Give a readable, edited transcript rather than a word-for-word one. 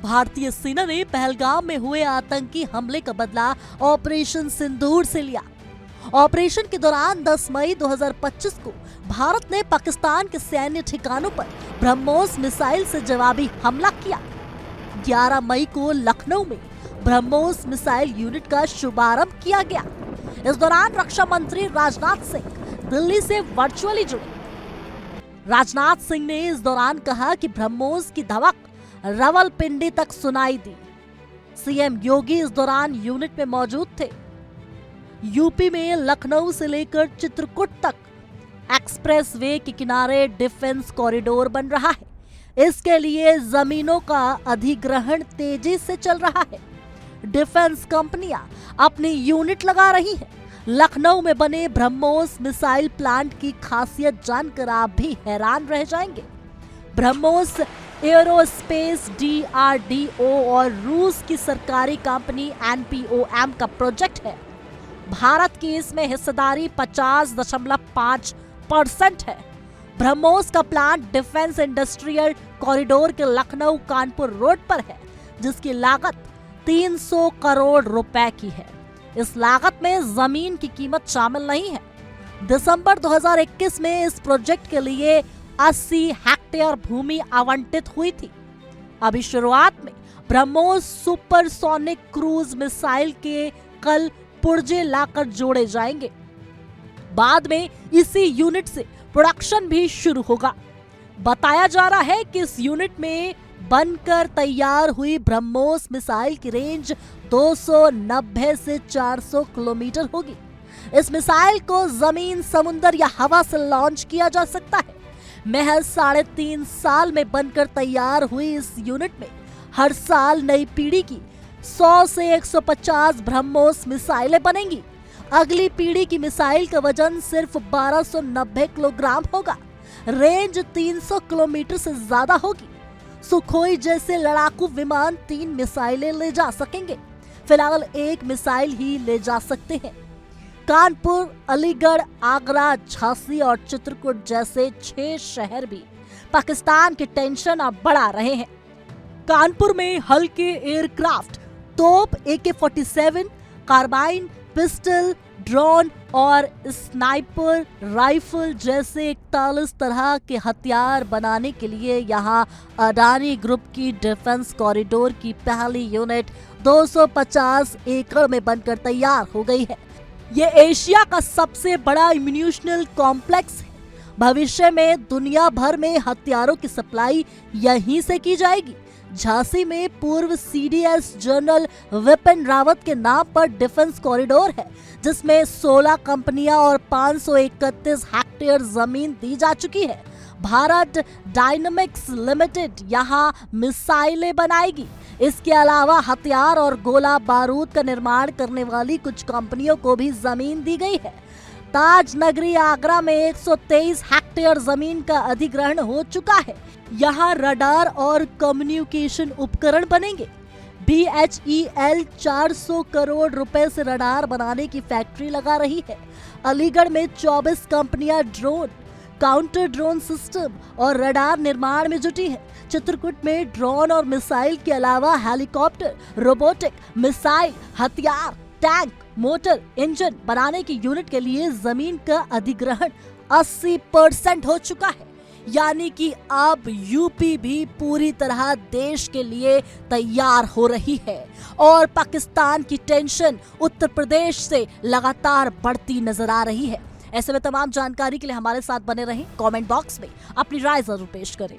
भारतीय सेना ने पहलगाम में हुए आतंकी हमले का बदला ऑपरेशन सिंदूर से लिया। ऑपरेशन के दौरान 10 मई 2025 को भारत ने पाकिस्तान के सैन्य ठिकानों पर ब्रह्मोस मिसाइल से जवाबी हमला किया। 11 मई को लखनऊ में ब्रह्मोस मिसाइल यूनिट का शुभारंभ किया गया। इस दौरान रक्षा मंत्री राजनाथ सिंह दिल्ली से वर्चुअली जुड़े। राजनाथ सिंह ने इस दौरान कहा कि ब्रह्मोस की धमक रावलपिंडी तक सुनाई दी। सीएम योगी इस दौरान यूनिट में मौजूद थे। यूपी में लखनऊ से लेकर चित्रकूट तक एक्सप्रेस वे के किनारे डिफेंस कॉरिडोर बन रहा है। इसके लिए जमीनों का अधिग्रहण तेजी से चल रहा है। डिफेंस कंपनियां अपनी यूनिट लगा रही हैं। लखनऊ में बने ब्रह्मोस मिसाइल प्लांट की खासियत जानकर आप भी हैरान रह जाएंगे। ब्रह्मोस एरोस्पेस DRDO और रूस की सरकारी कंपनी NPOM का प्रोजेक्ट है। भारत की इसमें हिस्सेदारी 50.5% है। ब्रह्मोस का प्लांट डिफेंस इंडस्ट्रियल कॉरिडोर के लखनऊ कानपुर रोड पर है, जिसकी लागत 300 करोड़ रुपए की है। इस लागत में जमीन की कीमत शामिल नहीं है। दिसंबर 2021 में इस प्रोजेक्ट के लिए 80 हेक्टेयर भूमि आवंटित हुई थी। अभी शुरुआत में ब्रह्मोस सुपरसोनिक क्रूज मिसाइल के कल पुर्जे लाकर जोड़े जाएंगे। बाद में इसी यूनिट से प्रोडक्शन भी शुरू होगा। बताया जा रहा है कि इस यूनिट में बनकर तैयार हुई ब्रह्मोस मिसाइल की रेंज 290 से 400 किलोमीटर होगी। इस मिसाइल को जमीन, समुद्र या हवा से लॉन्च किया जा सकता है। महज 3.5 साल में बनकर तैयार हुई इस यूनिट में हर साल नई पीढ़ी की 100 से 150 ब्रह्मोस मिसाइलें बनेंगी। अगली पीढ़ी की मिसाइल का वजन सिर्फ 1290 किलोग्राम होगा। रेंज 300 किलोमीटर से ज्यादा होगी। सुखोई जैसे लड़ाकू विमान 3 मिसाइलें ले जा सकेंगे। फिलहाल 1 मिसाइल ही ले जा सकते हैं। कानपुर, अलीगढ़, आगरा, झांसी और चित्रकूट जैसे 6 शहर भी पाकिस्तान की टेंशन अब बढ़ा रहे हैं। कानपुर में हल्के एयरक्राफ्ट, तोप, AK-47, कार्बाइन, पिस्टल, ड्रोन और स्नाइपर राइफल जैसे 41 तरह के हथियार बनाने के लिए यहां अडानी ग्रुप की डिफेंस कॉरिडोर की पहली यूनिट 250 एकड़ में बनकर तैयार हो गई है। ये एशिया का सबसे बड़ा इम्यूनिशनल कॉम्प्लेक्स है। भविष्य में दुनिया भर में हथियारों की सप्लाई यहीं से की जाएगी। झांसी में पूर्व CDS जनरल विपिन रावत के नाम पर डिफेंस कॉरिडोर है, जिसमें 16 कंपनियां और 531 हेक्टेयर जमीन दी जा चुकी है। भारत डायनामिक्स लिमिटेड यहां मिसाइलें बनाएगी। इसके अलावा हथियार और गोला बारूद का निर्माण करने वाली कुछ कंपनियों को भी जमीन दी गई है। ताज नगरी आगरा में 123 हेक्टेयर जमीन का अधिग्रहण हो चुका है। यहाँ रडार और कम्युनिकेशन उपकरण बनेंगे। BHEL 400 करोड़ रुपए से रडार बनाने की फैक्ट्री लगा रही है। अलीगढ़ में 24 कंपनियां ड्रोन, काउंटर ड्रोन सिस्टम और रडार निर्माण में जुटी है। चित्रकूट में ड्रोन और मिसाइल के अलावा हेलीकॉप्टर, रोबोटिक, मिसाइल, हथियार, टैंक, मोटर, इंजन बनाने की यूनिट के लिए जमीन का अधिग्रहण 80% हो चुका है। यानी कि अब यूपी भी पूरी तरह देश के लिए तैयार हो रही है और पाकिस्तान की टेंशन उत्तर प्रदेश से लगातार बढ़ती नजर आ रही है। ऐसे में तमाम जानकारी के लिए हमारे साथ बने रहें। कमेंट बॉक्स में अपनी राय जरूर पेश करें।